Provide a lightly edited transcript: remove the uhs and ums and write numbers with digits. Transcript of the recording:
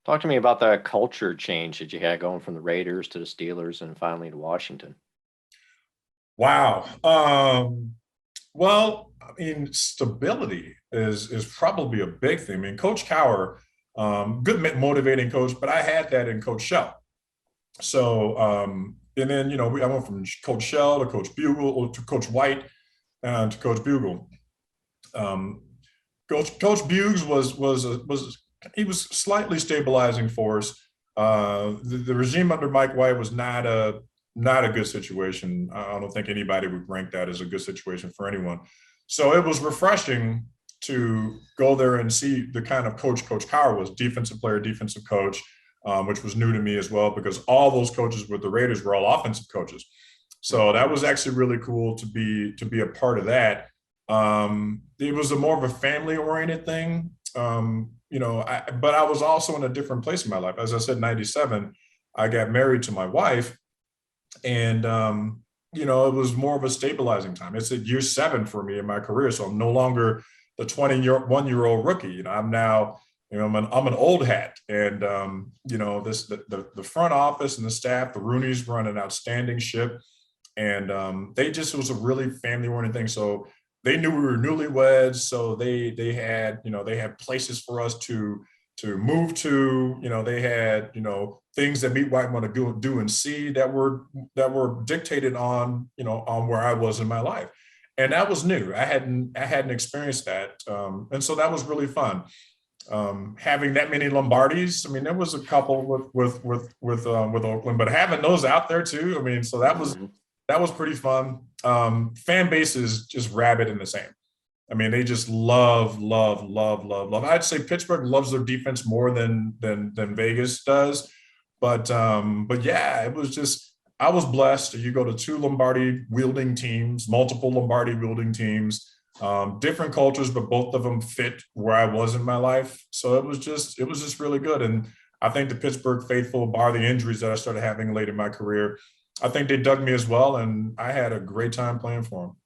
Talk to me about the culture change that you had going from the Raiders to the Steelers and finally to Washington. Wow. Well, I mean, stability is probably a big thing. I mean, Coach Cowher, good motivating coach, but I had that in Coach Shell. So, and then I went from Coach Shell to Coach Bugle to Coach White and to Coach Bugle. Um, Coach Bugles was he was slightly stabilizing force. The regime under Mike White was not a good situation. I don't think anybody would rank that as a good situation for anyone. So it was refreshing to go there and see the kind of Coach Cowher was, defensive player, defensive coach, which was new to me as well because all those coaches with the Raiders were all offensive coaches. So that Mhm. was actually really cool to be a part of that. It was a more of a family oriented thing. But I was also in a different place in my life. As I said, 97, I got married to my wife, and it was more of a stabilizing time. It's at year 7 for me in my career, so I'm no longer the 21-year-old rookie. I'm now, I'm an old hat, and the front office and the staff, the Rooneys run an outstanding ship, and they just, it was a really family oriented thing. So they knew we were newlyweds, so they had places for us to move to. They had things that me White want to do and see that were dictated on where I was in my life, and that was new. I hadn't experienced that, and so that was really fun. Having that many Lombardis, I mean, there was a couple with Oakland, but having those out there too, I mean, so Mhm. that was pretty fun. Fan base is just rabid and the same. I mean, they just love, love, love, love, love. I'd say Pittsburgh loves their defense more than Vegas does, but yeah, it was just, I was blessed. You go to two Lombardi wielding teams, multiple Lombardi wielding teams, different cultures, but both of them fit where I was in my life. So it was just really good. And I think the Pittsburgh faithful, bar the injuries that I started having late in my career, I think they dug me as well, and I had a great time playing for them.